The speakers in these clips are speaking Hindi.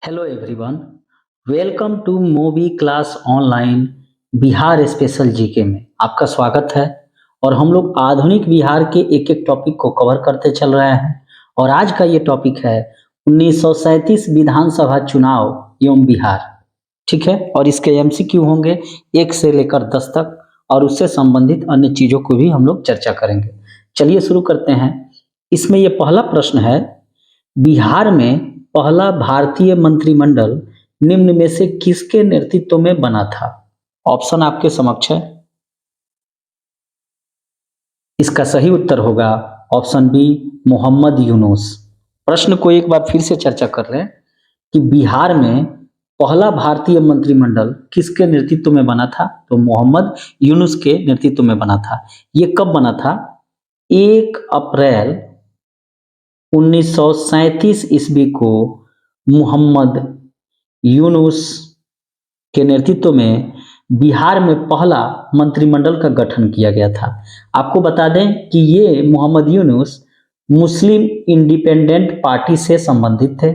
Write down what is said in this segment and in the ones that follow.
Hello everyone, welcome to movie class online Bihar special GK में आपका स्वागत है। और हम लोग आधुनिक बिहार के एक एक टॉपिक को कवर करते चल रहे हैं। और आज का ये टॉपिक है 1937 विधानसभा चुनाव एवं बिहार। ठीक है, और इसके एमसीक्यू होंगे 1 से लेकर 10 तक, और उससे संबंधित अन्य चीज़ों को भी हम लोग चर्चा करेंगे। चलिए शुरू करते हैं। इसमें ये पहला प्रश्न है, बिहार में पहला भारतीय मंत्रिमंडल निम्न में से किसके नेतृत्व में बना था? ऑप्शन आपके समक्ष है। इसका सही उत्तर होगा ऑप्शन बी, मोहम्मद यूनुस। प्रश्न को एक बार फिर से चर्चा कर रहे हैं कि बिहार में पहला भारतीय मंत्रिमंडल किसके नेतृत्व में बना था? तो मोहम्मद यूनुस के नेतृत्व में बना था। ये कब बना था? 1 अप्रैल 1937 ईस्वी को मोहम्मद यूनुस के नेतृत्व में बिहार में पहला मंत्रिमंडल का गठन किया गया था। आपको बता दें कि ये मोहम्मद यूनुस मुस्लिम इंडिपेंडेंट पार्टी से संबंधित थे,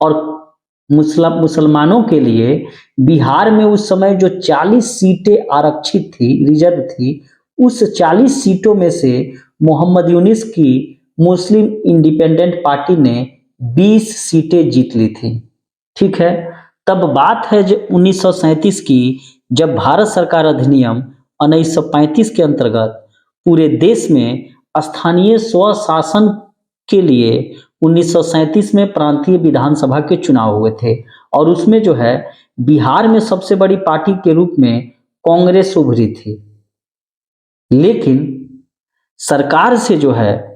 और मुसलमानों के लिए बिहार में उस समय जो 40 सीटें आरक्षित थी, रिजर्व थी, उस 40 सीटों में से मोहम्मद यूनुस की मुस्लिम इंडिपेंडेंट पार्टी ने 20 सीटें जीत ली थी। ठीक है, तब बात है जो 1937 की, जब भारत सरकार अधिनियम 1935 के अंतर्गत पूरे देश में स्थानीय स्वशासन के लिए 1937 में प्रांतीय विधानसभा के चुनाव हुए थे। और उसमें जो है बिहार में सबसे बड़ी पार्टी के रूप में कांग्रेस उभरी थी। लेकिन सरकार से जो है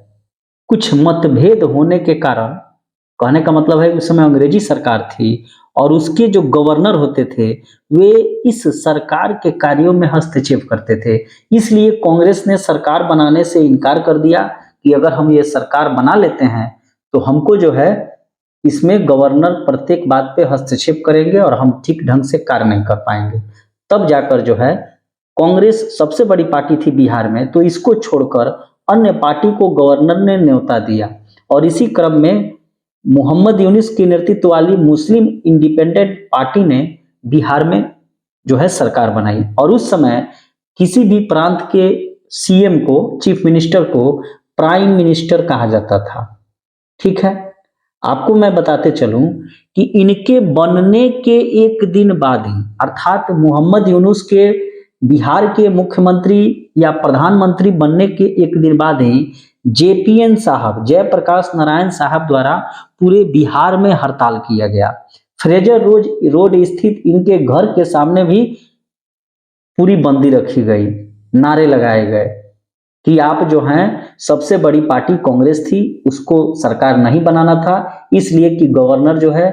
कुछ मतभेद होने के कारण, कहने का मतलब है उस समय अंग्रेजी सरकार थी, और उसके जो गवर्नर होते थे वे इस सरकार के कार्यों में हस्तक्षेप करते थे। इसलिए कांग्रेस ने सरकार बनाने से इनकार कर दिया कि अगर हम ये सरकार बना लेते हैं तो हमको जो है इसमें गवर्नर प्रत्येक बात पे हस्तक्षेप करेंगे और हम ठीक ढंग से कार्य नहीं कर पाएंगे। तब जाकर जो है कांग्रेस सबसे बड़ी पार्टी थी बिहार में, तो इसको छोड़कर अन्य पार्टी को गवर्नर ने न्योता दिया। और इसी क्रम में मोहम्मद यूनुस की नेतृत्व वाली मुस्लिम इंडिपेंडेंट पार्टी ने बिहार में जो है सरकार बनाई। और उस समय किसी भी प्रांत के सीएम को, चीफ मिनिस्टर को प्राइम मिनिस्टर कहा जाता था। ठीक है, आपको मैं बताते चलूं कि इनके बनने के एक दिन बाद ही, अर्थात मोहम्मद यूनुस के बिहार के मुख्यमंत्री या प्रधानमंत्री बनने के एक दिन बाद ही जेपीएन साहब, जयप्रकाश नारायण साहब द्वारा पूरे बिहार में हड़ताल किया गया। फ्रेजर रोड स्थित इनके घर के सामने भी पूरी बंदी रखी गई, नारे लगाए गए कि आप जो हैं, सबसे बड़ी पार्टी कांग्रेस थी, उसको सरकार नहीं बनाना था, इसलिए कि गवर्नर जो है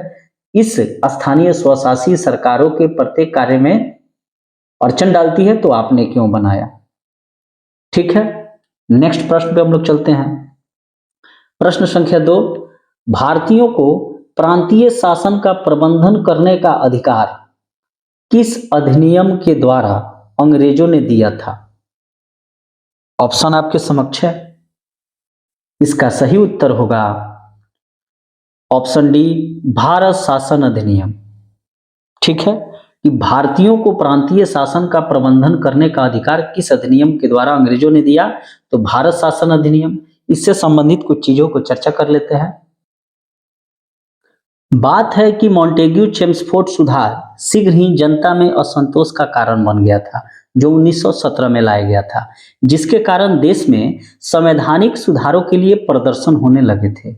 इस स्थानीय स्वशासी सरकारों के प्रत्येक कार्य में अड़चन डालती है, तो आपने क्यों बनाया। ठीक है, नेक्स्ट प्रश्न पे हम लोग चलते हैं। प्रश्न संख्या 2, भारतीयों को प्रांतीय शासन का प्रबंधन करने का अधिकार किस अधिनियम के द्वारा अंग्रेजों ने दिया था? ऑप्शन आपके समक्ष है। इसका सही उत्तर होगा ऑप्शन डी, भारत शासन अधिनियम। ठीक है, कि भारतीयों को प्रांतीय शासन का प्रबंधन करने का अधिकार किस अधिनियम के द्वारा अंग्रेजों ने दिया? तो भारत शासन अधिनियम। इससे संबंधित कुछ चीजों को चर्चा कर लेते हैं। बात है कि मॉन्टेग्यू चेम्सफोर्ड सुधार शीघ्र ही जनता में असंतोष का कारण बन गया था, जो 1917 में लाया गया था, जिसके कारण देश में संवैधानिक सुधारों के लिए प्रदर्शन होने लगे थे।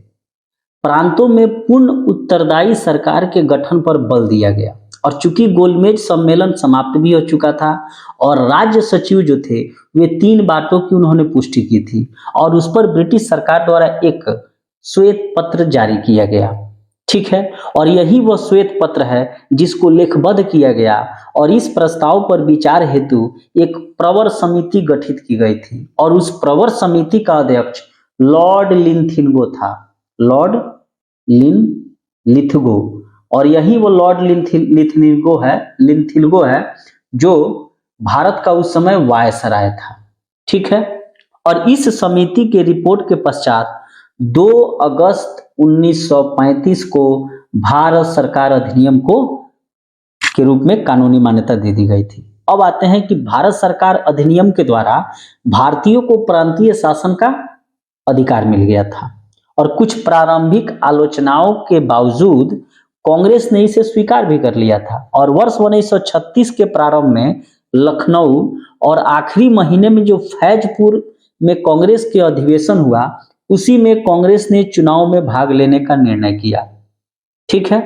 प्रांतों में पूर्ण उत्तरदायी सरकार के गठन पर बल दिया गया, और चूंकि गोलमेज सम्मेलन समाप्त भी हो चुका था, और राज्य सचिव जो थे वे 3 बातों की उन्होंने पुष्टि की थी, और उस पर ब्रिटिश सरकार द्वारा एक श्वेत पत्र जारी किया गया। ठीक है, और यही वह श्वेत पत्र है जिसको लेखबद्ध किया गया, और इस प्रस्ताव पर विचार हेतु एक प्रवर समिति गठित की गई थी, और उस प्रवर समिति का अध्यक्ष लॉर्ड लिंथिगो था, लॉर्ड लिथगो। और यही वो लॉर्ड लिंथिगो है जो भारत का उस समय वायसराय था। ठीक है, और इस समिति के रिपोर्ट के पश्चात 2 अगस्त 1935 को भारत सरकार अधिनियम को के रूप में कानूनी मान्यता दे दी गई थी। अब आते हैं कि भारत सरकार अधिनियम के द्वारा भारतीयों को प्रांतीय शासन का अधिकार मिल गया था और कुछ प्रारंभिक आलोचनाओं के बावजूद कांग्रेस ने इसे स्वीकार भी कर लिया था और वर्ष 1936 के प्रारंभ में लखनऊ और आखिरी महीने में जो फैजपुर में कांग्रेस के अधिवेशन हुआ, उसी में कांग्रेस ने चुनाव में भाग लेने का निर्णय किया। ठीक है,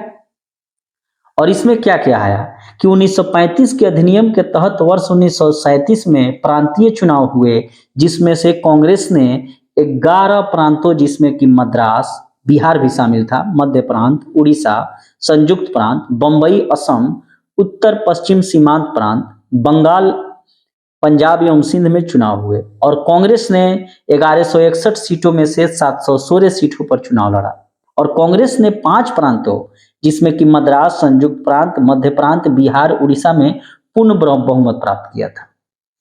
और इसमें क्या क्या आया कि 1935 के अधिनियम के तहत वर्ष 1937 में प्रांतीय चुनाव हुए, जिसमें से कांग्रेस ने 11 प्रांतों, जिसमें कि मद्रास, बिहार भी शामिल था, मध्य प्रांत, उड़ीसा, संयुक्त प्रांत, बंबई, असम, उत्तर पश्चिम सीमांत प्रांत, बंगाल, पंजाब एवं सिंध में चुनाव हुए और कांग्रेस ने 1161 सीटों में से 716 सीटों पर चुनाव लड़ा और कांग्रेस ने 5 प्रांतों, जिसमें कि मद्रास, संयुक्त प्रांत, मध्य प्रांत, बिहार, उड़ीसा में पूर्ण बहुमत प्राप्त किया था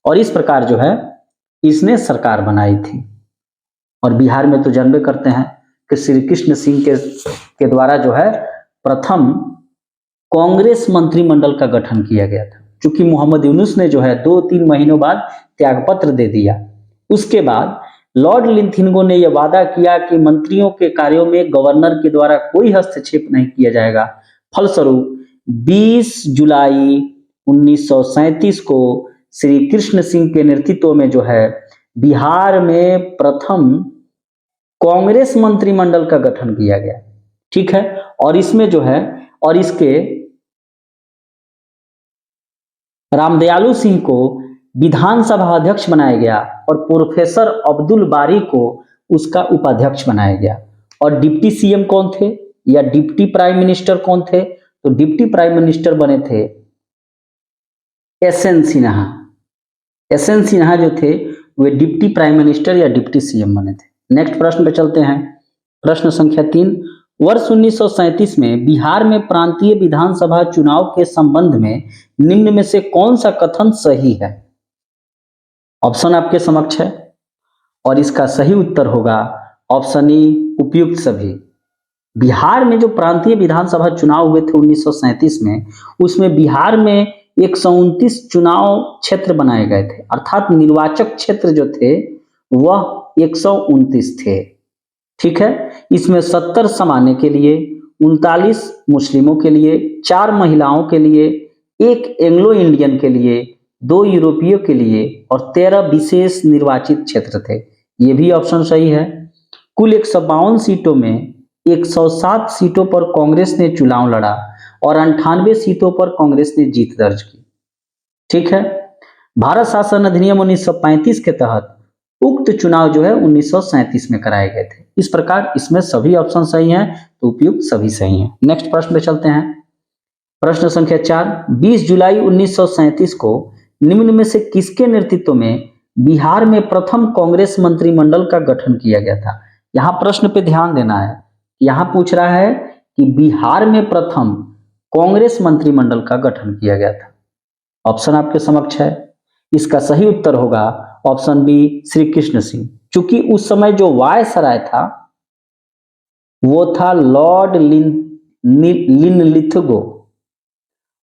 और इस प्रकार जो है इसने सरकार बनाई थी। और बिहार में तो जानबे करते हैं कि श्री कृष्ण सिंह के द्वारा जो है प्रथम कांग्रेस मंत्रिमंडल का गठन किया गया था, क्योंकि मोहम्मद यूनुस ने जो है 2-3 महीनों बाद त्यागपत्र दे दिया। उसके बाद लॉर्ड लिंथिंगो ने यह वादा किया कि मंत्रियों के कार्यों में गवर्नर के द्वारा कोई हस्तक्षेप नहीं किया जाएगा। फलस्वरूप 20 जुलाई 1937 को श्री कृष्ण सिंह के नेतृत्व में जो है बिहार में प्रथम कांग्रेस मंत्रिमंडल का गठन किया गया। ठीक है, और इसमें जो है और इसके रामदयालु सिंह को विधानसभा अध्यक्ष बनाया गया और प्रोफेसर अब्दुल बारी को उसका उपाध्यक्ष बनाया गया। और डिप्टी सीएम कौन थे या डिप्टी प्राइम मिनिस्टर कौन थे? तो डिप्टी प्राइम मिनिस्टर बने थे S N Sinha. S N Sinha जो थे वे डिप्टी प्राइम मिनिस्टर या डिप्टी सीएम बने थे। नेक्स्ट प्रश्न पे चलते हैं। प्रश्न संख्या 3, वर्ष 1937 में बिहार में प्रांतीय विधानसभा चुनाव के संबंध में निम्न में से कौन सा कथन सही है? ऑप्शन आपके समक्ष है और इसका सही उत्तर होगा ऑप्शन ई, उपयुक्त सभी। बिहार में जो प्रांतीय विधानसभा चुनाव हुए थे 1937 में, उसमें बिहार में 129 चुनाव क्षेत्र बनाए गए थे, अर्थात निर्वाचक क्षेत्र जो थे वह 129 थे। ठीक है, इसमें 70 सामान्य के लिए, 39 मुस्लिमों के लिए, 4 महिलाओं के लिए, 1 एंग्लो इंडियन के लिए, 2 यूरोपीय के लिए और 13 विशेष निर्वाचित क्षेत्र थे। ये भी ऑप्शन सही है। कुल 152 सीटों में 107 सीटों पर कांग्रेस ने चुनाव लड़ा और 98 सीटों पर कांग्रेस ने जीत दर्ज की। ठीक है, भारत शासन अधिनियम 1935 के तहत उक्त चुनाव जो है 1937 में कराए गए थे। इस प्रकार इसमें सभी ऑप्शन सही हैं, तो उपयुक्त सभी सही हैं। नेक्स्ट प्रश्न पे चलते हैं। प्रश्न संख्या 4, 20 जुलाई 1937 को निम्न में से किसके नेतृत्व में बिहार में प्रथम कांग्रेस मंत्रिमंडल का गठन किया गया था? यहाँ प्रश्न पे ध्यान देना है। यहाँ पूछ रहा है कि बिहार में प्रथम कांग्रेस मंत्रिमंडल का गठन किया गया था। ऑप्शन आपके समक्ष है। इसका सही उत्तर होगा ऑप्शन बी, श्री कृष्ण सिंह। चूंकि उस समय जो वायसराय था वो था लॉर्ड लिनलिथगो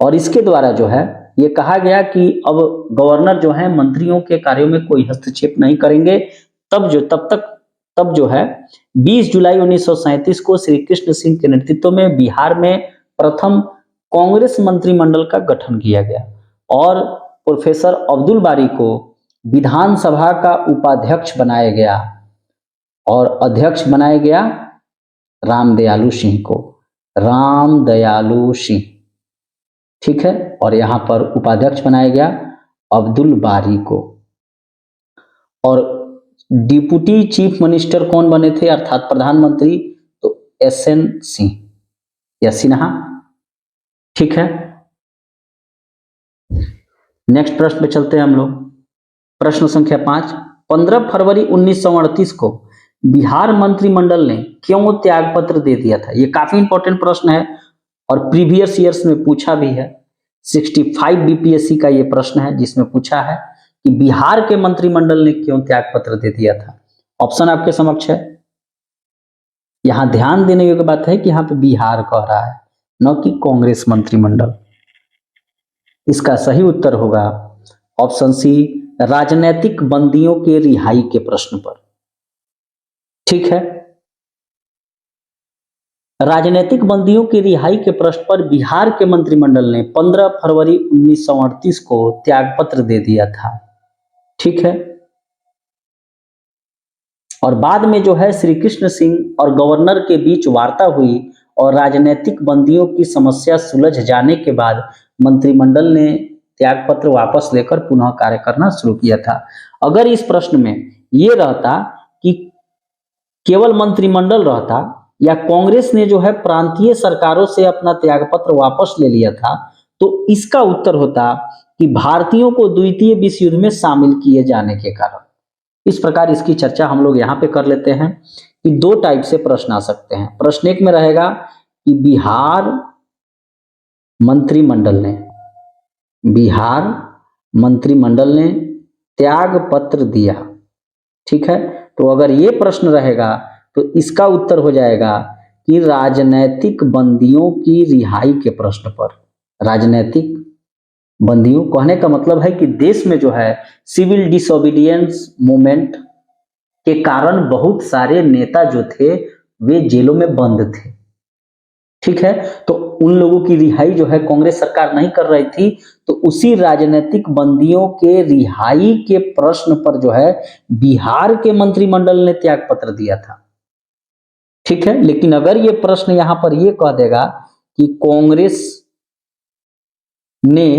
और इसके द्वारा जो है ये कहा गया कि अब गवर्नर जो है मंत्रियों के कार्यों में कोई हस्तक्षेप नहीं करेंगे। तब जो है 20 जुलाई 1937 को श्री कृष्ण सिंह के नेतृत्व में बिहार में प्रथम कांग्रेस मंत्रिमंडल का गठन किया गया और प्रोफेसर अब्दुल बारी को विधानसभा का उपाध्यक्ष बनाया गया और अध्यक्ष बनाया गया रामदयालु सिंह को, रामदयालु सिंह। ठीक है, और यहां पर उपाध्यक्ष बनाया गया अब्दुल बारी को। और डिप्टी चीफ मिनिस्टर कौन बने थे अर्थात प्रधानमंत्री? तो एस एन सिंह या सिन्हा। ठीक है, नेक्स्ट प्रश्न पे चलते हैं हम लोग। प्रश्न संख्या 5, 15 फरवरी 1938 को बिहार मंत्रिमंडल ने क्यों त्यागपत्र दे दिया था? ये काफी इंपॉर्टेंट प्रश्न है और प्रीवियस ईयर्स में पूछा भी है। 65 बीपीएससी का ये प्रश्न है जिसमें पूछा है कि बिहार के मंत्रिमंडल ने क्यों त्यागपत्र दे दिया था। ऑप्शन आपके समक्ष है। यहां ध्यान देने योग्य बात है कि यहां पे बिहार कह रहा है, न कि कांग्रेस मंत्रिमंडल। इसका सही उत्तर होगा ऑप्शन सी, राजनीतिक बंदियों के रिहाई के प्रश्न पर। ठीक है, राजनीतिक बंदियों की रिहाई के प्रश्न पर बिहार के मंत्रिमंडल ने 15 फरवरी 1938 को त्यागपत्र दे दिया था। ठीक है, और बाद में जो है श्री कृष्ण सिंह और गवर्नर के बीच वार्ता हुई और राजनीतिक बंदियों की समस्या सुलझ जाने के बाद मंत्रिमंडल ने त्यागपत्र वापस लेकर पुनः कार्य करना शुरू किया था। अगर इस प्रश्न में ये रहता कि केवल मंत्रिमंडल रहता या कांग्रेस ने जो है प्रांतीय सरकारों से अपना त्यागपत्र वापस ले लिया था, तो इसका उत्तर होता कि भारतीयों को द्वितीय विश्व युद्ध में शामिल किए जाने के कारण। इस प्रकार इसकी चर्चा हम लोग यहाँ पे कर लेते हैं कि दो टाइप से प्रश्न आ सकते हैं। प्रश्न एक में रहेगा कि बिहार मंत्रिमंडल ने त्याग पत्र दिया। ठीक है, तो अगर ये प्रश्न रहेगा तो इसका उत्तर हो जाएगा कि राजनैतिक बंदियों की रिहाई के प्रश्न पर। राजनैतिक बंदियों कहने का मतलब है कि देश में जो है सिविल डिसोबीडियंस मूवमेंट के कारण बहुत सारे नेता जो थे वे जेलों में बंद थे। ठीक है, तो उन लोगों की रिहाई जो है कांग्रेस सरकार नहीं कर रही थी, तो उसी राजनीतिक बंदियों के रिहाई के प्रश्न पर जो है बिहार के मंत्रिमंडल ने त्यागपत्र दिया था। ठीक है, लेकिन अगर ये प्रश्न यहां पर ये कह देगा कि कांग्रेस ने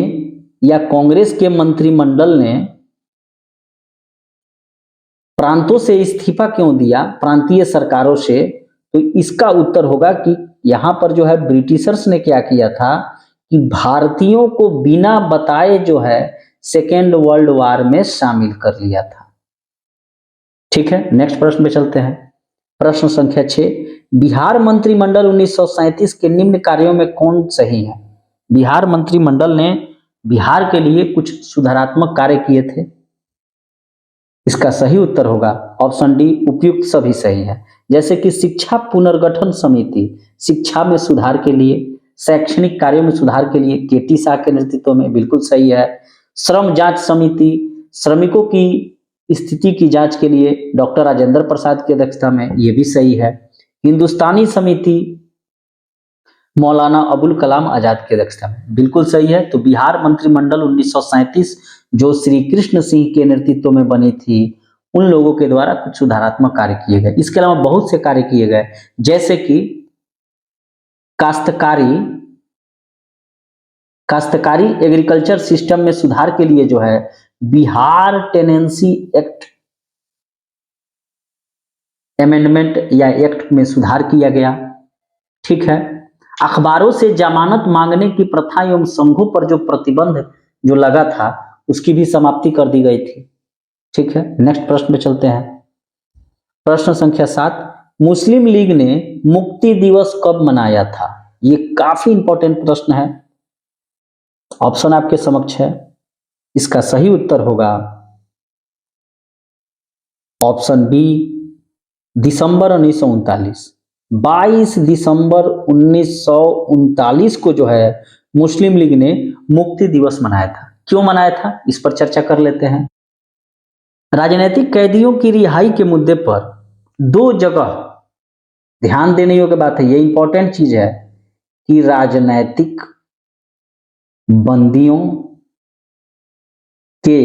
या कांग्रेस के मंत्रिमंडल ने प्रांतों से इस्तीफा क्यों दिया, प्रांतीय सरकारों से, तो इसका उत्तर होगा कि यहां पर जो है ब्रिटिशर्स ने क्या किया था कि भारतीयों को बिना बताए जो है सेकेंड वर्ल्ड वार में शामिल कर लिया था। ठीक है, नेक्स्ट प्रश्न पे चलते हैं। प्रश्न संख्या 6, बिहार मंत्रिमंडल 1937 के निम्न कार्यों में कौन सही है? बिहार मंत्रिमंडल ने बिहार के लिए कुछ सुधारात्मक कार्य किए थे। इसका सही उत्तर होगा ऑप्शन डी, उपयुक्त सभी सही है। जैसे कि शिक्षा पुनर्गठन समिति, शिक्षा में सुधार के लिए, शैक्षणिक कार्यों में सुधार के लिए केटी शाह के नेतृत्व में, बिल्कुल सही है। श्रम जांच समिति, श्रमिकों की स्थिति की जांच के लिए डॉक्टर राजेंद्र प्रसाद की अध्यक्षता में, ये भी सही है। हिंदुस्तानी समिति, मौलाना अबुल कलाम आजाद की अध्यक्षता में, बिल्कुल सही है। तो बिहार मंत्रिमंडल 1937 जो श्री कृष्ण सिंह के नेतृत्व में बनी थी, उन लोगों के द्वारा कुछ सुधारात्मक कार्य किए गए। इसके अलावा बहुत से कार्य किए गए, जैसे कि काश्तकारी एग्रीकल्चर सिस्टम में सुधार के लिए जो है बिहार टेनेंसी एक्ट अमेंडमेंट या एक्ट में सुधार किया गया। ठीक है, अखबारों से जमानत मांगने की प्रथा एवं संघों पर जो प्रतिबंध जो लगा था उसकी भी समाप्ति कर दी गई थी। ठीक है, नेक्स्ट प्रश्न पे चलते हैं। प्रश्न संख्या 7, मुस्लिम लीग ने मुक्ति दिवस कब मनाया था? ये काफी इंपॉर्टेंट प्रश्न है। ऑप्शन आपके समक्ष है। इसका सही उत्तर होगा ऑप्शन बी, दिसंबर 1939। 22 दिसंबर 1939 को जो है मुस्लिम लीग ने मुक्ति दिवस मनाया था। क्यों मनाया था, इस पर चर्चा कर लेते हैं। राजनीतिक कैदियों की रिहाई के मुद्दे पर दो जगह ध्यान देने योग्य बात है, ये इंपॉर्टेंट चीज है कि राजनीतिक बंदियों के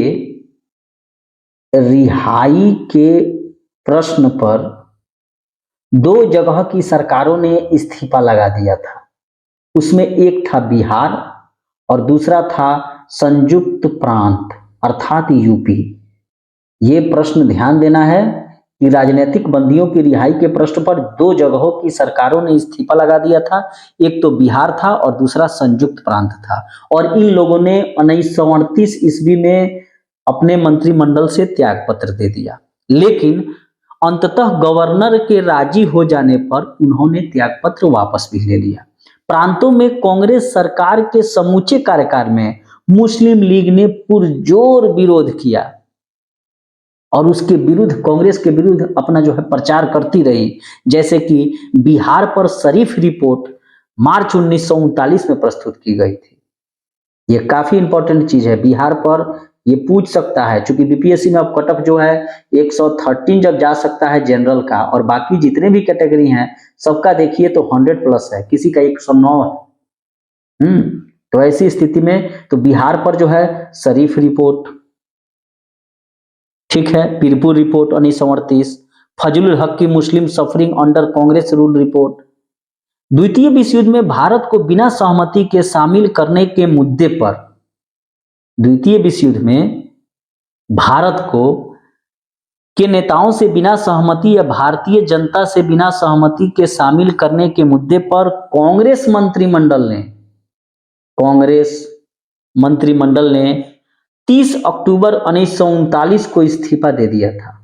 रिहाई के प्रश्न पर दो जगह की सरकारों ने इस्तीफा लगा दिया था। उसमें एक था बिहार और दूसरा था संयुक्त प्रांत अर्थात यूपी। ये प्रश्न ध्यान देना है कि राजनीतिक बंदियों की रिहाई के प्रश्न पर दो जगहों की सरकारों ने इस्तीफा लगा दिया था। एक तो बिहार था और दूसरा संयुक्त प्रांत था, और इन लोगों ने 1938 ईस्वी में अपने मंत्रिमंडल से त्यागपत्र दे दिया, लेकिन अंततः गवर्नर के राजी हो जाने पर उन्होंने त्यागपत्र वापस भी ले लिया। प्रांतों में कांग्रेस सरकार के समूचे कार्यकाल में मुस्लिम लीग ने पुरजोर विरोध किया और उसके विरुद्ध, कांग्रेस के विरुद्ध अपना जो है प्रचार करती रही। जैसे कि बिहार पर शरीफ रिपोर्ट मार्च 1939 में प्रस्तुत की गई थी। ये काफी इंपॉर्टेंट चीज है, बिहार पर ये पूछ सकता है, क्योंकि बीपीएससी में अब कटअप जो है 113 जब जा सकता है जनरल का, और बाकी जितने भी कैटेगरी हैं सबका देखिए तो 100 प्लस है, किसी का 109 है। तो ऐसी स्थिति में तो बिहार पर जो है शरीफ रिपोर्ट, ठीक है, पीरपुर रिपोर्ट 1938, फजलुल हक की Muslim suffering under Congress rule report, द्वितीय विश्व युद्ध में भारत को बिना सहमति के शामिल करने के मुद्दे पर, द्वितीय विश्व युद्ध में भारत को के नेताओं से बिना सहमति या भारतीय जनता से बिना सहमति के शामिल करने के मुद्दे पर कांग्रेस मंत्रिमंडल ने 30 अक्टूबर 1939 को इस्तीफा दे दिया था।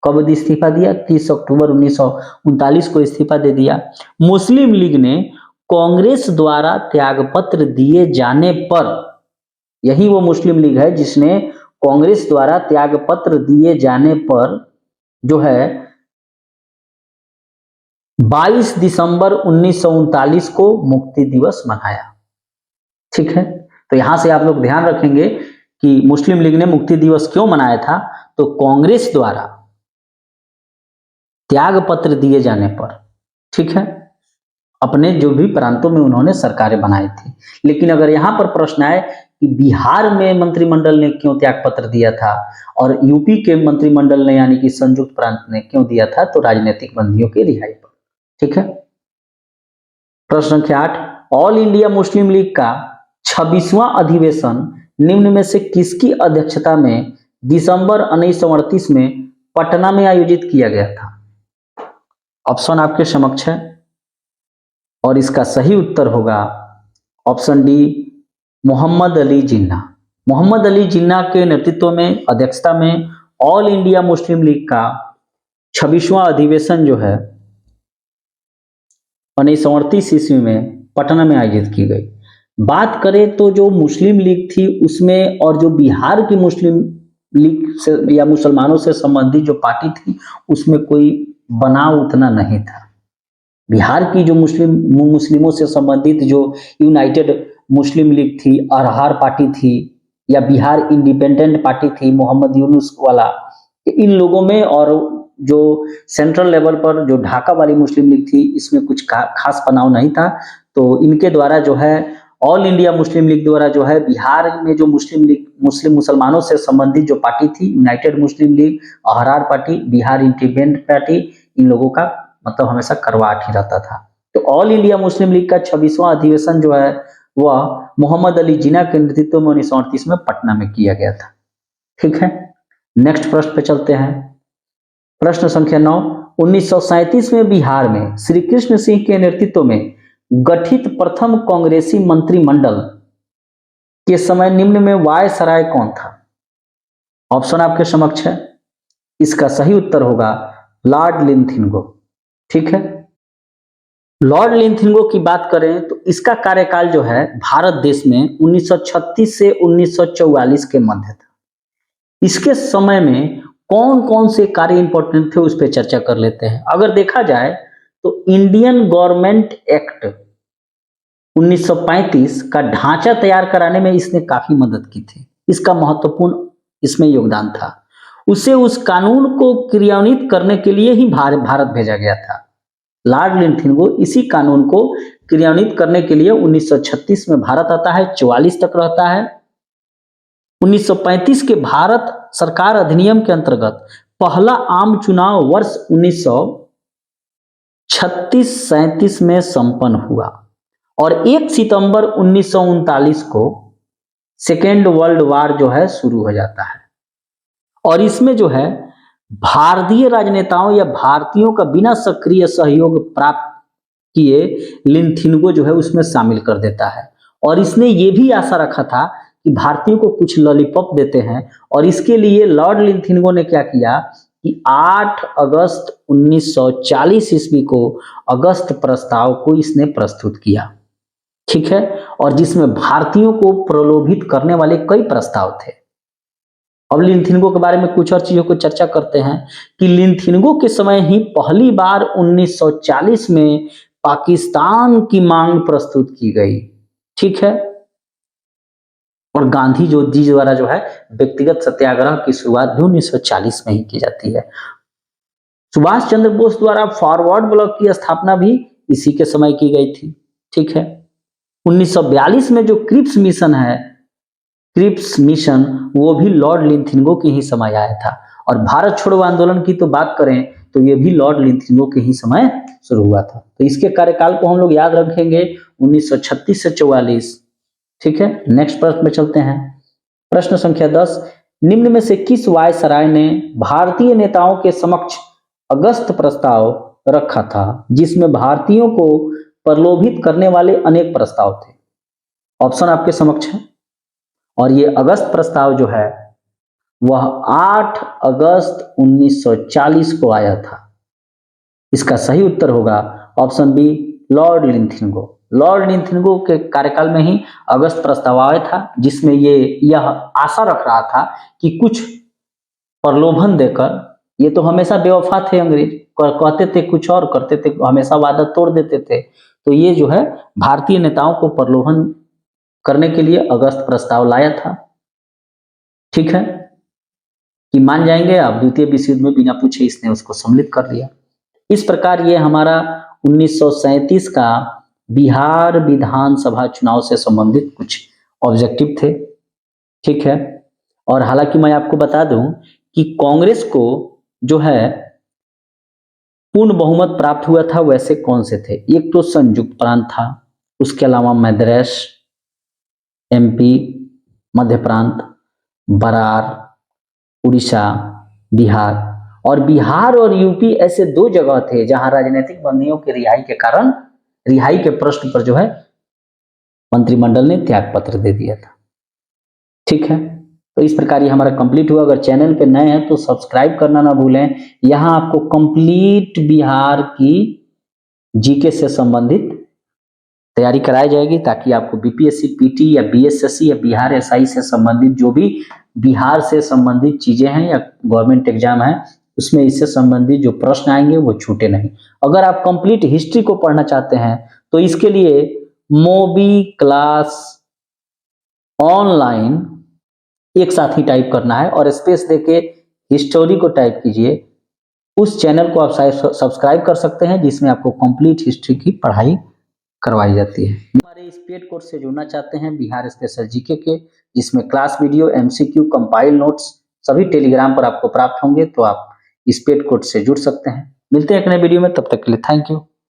कब इस्तीफा दिया? 30 अक्टूबर 1939 को इस्तीफा दे दिया। मुस्लिम लीग ने कांग्रेस द्वारा त्यागपत्र दिए जाने पर, यही वो मुस्लिम लीग है जिसने कांग्रेस द्वारा त्यागपत्र दिए जाने पर जो है 22 दिसंबर 1939 को मुक्ति दिवस मनाया। ठीक है, तो यहां से आप लोग ध्यान रखेंगे कि मुस्लिम लीग ने मुक्ति दिवस क्यों मनाया था, तो कांग्रेस द्वारा त्याग पत्र दिए जाने पर, ठीक है, अपने जो भी प्रांतों में उन्होंने सरकारें बनाई थी। लेकिन अगर यहां पर प्रश्न आए कि बिहार में मंत्रिमंडल ने क्यों त्याग पत्र दिया था और यूपी के मंत्रिमंडल ने यानी कि संयुक्त प्रांत ने क्यों दिया था, तो राजनीतिक बंदियों की रिहाई पर। ठीक है, प्रश्न संख्या 8, ऑल इंडिया मुस्लिम लीग का 26वां अधिवेशन निम्न में से किसकी अध्यक्षता में दिसंबर 1938 में पटना में आयोजित किया गया था? ऑप्शन आपके समक्ष है और इसका सही उत्तर होगा ऑप्शन डी, मोहम्मद अली जिन्ना। मोहम्मद अली जिन्ना के नेतृत्व में, अध्यक्षता में ऑल इंडिया मुस्लिम लीग का 26वां अधिवेशन जो है 1938 ईस्वी में पटना में आयोजित की गई। बात करें तो जो मुस्लिम लीग थी उसमें, और जो बिहार की मुस्लिम लीग से या मुसलमानों से संबंधित जो पार्टी थी उसमें कोई बनाव उतना नहीं था। बिहार की जो मुस्लिमों से संबंधित जो यूनाइटेड मुस्लिम लीग थी, अरहार पार्टी थी, या बिहार इंडिपेंडेंट पार्टी थी मोहम्मद यूनुस वाला, इन लोगों में, और जो सेंट्रल लेवल पर जो ढाका वाली मुस्लिम लीग थी, इसमें कुछ खास बनाव नहीं था। तो इनके द्वारा जो है ऑल इंडिया मुस्लिम लीग द्वारा जो है बिहार में जो मुस्लिम मुसलमानों से संबंधित जो पार्टी थी, United Muslim League, Ahrar Party, Bihar Independent Party, इन लोगों का मतलब हमेशा करवाट ही रहता था। तो ऑल इंडिया मुस्लिम लीग का 26वां अधिवेशन जो है वह मोहम्मद अली जिन्ना के नेतृत्व में 1938 में पटना में किया गया था। ठीक है, नेक्स्ट प्रश्न पे चलते हैं। प्रश्न संख्या 9, 1937 में बिहार में श्री कृष्ण सिंह के नेतृत्व में गठित प्रथम कांग्रेसी मंत्रिमंडल के समय निम्न में वायसराय कौन था? ऑप्शन आपके समक्ष है, इसका सही उत्तर होगा लॉर्ड लिंथिंगो। ठीक है, लॉर्ड लिंथिंगो की बात करें तो इसका कार्यकाल जो है भारत देश में 1936 से 1944 के मध्य था। इसके समय में कौन कौन से कार्य इंपॉर्टेंट थे उस पर चर्चा कर लेते हैं। अगर देखा जाए तो इंडियन गवर्नमेंट एक्ट 1935 का ढांचा तैयार कराने में इसने काफी मदद की थी, इसका महत्वपूर्ण इसमें योगदान था। उसे उस कानून को क्रियान्वित करने के लिए ही भारत भेजा गया था। लॉर्ड लिंथिंगो इसी कानून को क्रियान्वित करने के लिए 1936 में भारत आता है, 44 तक रहता है। 1935 के भारत सरकार अधिनियम के अंतर्गत पहला आम चुनाव वर्ष 1936-37 में संपन्न हुआ और 1 सितंबर 1939 को सेकेंड वर्ल्ड वॉर जो है शुरू हो जाता है। और इसमें जो है भारतीय राजनेताओं या भारतीयों का बिना सक्रिय सहयोग प्राप्त किए लिंथिंगो जो है उसमें शामिल कर देता है। और इसने ये भी आशा रखा था कि भारतीयों को कुछ लॉलीपॉप देते हैं, और इसके लिए लॉर्ड लिंथिंगो ने क्या किया कि 8 अगस्त 1940 ईस्वी को अगस्त प्रस्ताव को इसने प्रस्तुत किया। ठीक है, और जिसमें भारतीयों को प्रलोभित करने वाले कई प्रस्ताव थे। अब लिनथिंगो के बारे में कुछ और चीजों को चर्चा करते हैं कि लिनथिंगो के समय ही पहली बार 1940 में पाकिस्तान की मांग प्रस्तुत की गई। ठीक है, और गांधी जी द्वारा जो है व्यक्तिगत सत्याग्रह की शुरुआत भी 1940 में ही की जाती है। सुभाष चंद्र बोस द्वारा फॉरवर्ड ब्लॉक की स्थापना भी इसी के समय की गई थी। ठीक है, 1942 में जो क्रिप्स मिशन वो भी लॉर्ड लिनथिंगो के ही समय आया था। और भारत छोड़ो आंदोलन की तो बात करें तो ये भी लॉर्ड लिनथिंगो के ही समय शुरू हुआ था। तो इसके कार्यकाल को हम लोग याद रखेंगे 1936 से 44। ठीक है, नेक्स्ट प्रश्न में चलते हैं। प्रश्न संख्या 10, निम्न में से किस वायसराय ने भारतीय नेताओं के समक्ष अगस्त प्रस्ताव रखा था जिसमें भारतीयों को प्रलोभित करने वाले अनेक प्रस्ताव थे? ऑप्शन आपके समक्ष है, और ये अगस्त प्रस्ताव जो है वह 8 अगस्त 1940 को आया था। इसका सही उत्तर होगा ऑप्शन बी, लॉर्ड लिनथिंगो। लॉर्ड लिनथिंगो के कार्यकाल में ही अगस्त प्रस्ताव आया था जिसमें यह आशा रख रहा था कि कुछ प्रलोभन देकर, ये तो हमेशा बेवफा थे अंग्रेज, कहते थे कुछ और करते थे, हमेशा वादा तोड़ देते थे। तो ये जो है भारतीय नेताओं को प्रलोभन करने के लिए अगस्त प्रस्ताव लाया था। ठीक है, कि मान जाएंगे आप, द्वितीय विश्व युद्ध में बिना पूछे इसने उसको सम्मिलित कर लिया। इस प्रकार ये हमारा 1937 का बिहार विधानसभा चुनाव से संबंधित कुछ ऑब्जेक्टिव थे। ठीक है, और हालांकि मैं आपको बता दूं कि कांग्रेस को जो है पूर्ण बहुमत प्राप्त हुआ था, वैसे कौन से थे? एक तो संयुक्त प्रांत था, उसके अलावा मद्रास, एमपी, मध्य प्रांत, बरार, उड़ीसा, बिहार। और बिहार और यूपी ऐसे दो जगह थे जहां राजनीतिक बंदियों के रिहाई के कारण, रिहाई के प्रश्न पर जो है मंत्रिमंडल ने त्याग पत्र दे दिया था। ठीक है, तो इस प्रकार ये हमारा कंप्लीट हुआ। अगर चैनल पे नए हैं तो सब्सक्राइब करना ना भूलें। यहाँ आपको कंप्लीट बिहार की जीके से संबंधित तैयारी कराई जाएगी ताकि आपको बीपीएससी, पीटी या बीएसएससी या बिहार एसआई से संबंधित जो भी बिहार से संबंधित चीजें हैं या गवर्नमेंट एग्जाम है उसमें इससे संबंधित जो प्रश्न आएंगे वो छूटे नहीं। अगर आप कंप्लीट हिस्ट्री को पढ़ना चाहते हैं तो इसके लिए मोबी क्लास ऑनलाइन एक साथ ही टाइप करना है और स्पेस देके हिस्टोरी को टाइप कीजिए। उस चैनल को आप सब्सक्राइब कर सकते हैं जिसमें आपको कंप्लीट हिस्ट्री की पढ़ाई करवाई जाती है। हमारे इस पेड कोर्स से जुड़ना चाहते हैं बिहार स्पेशल जीके के, जिसमें class video, MCQ, compile notes सभी टेलीग्राम पर आपको प्राप्त होंगे, तो आप इस पेड कोर्स से जुड़ सकते हैं। मिलते हैं एक नए वीडियो में, तब तक के लिए थैंक यू।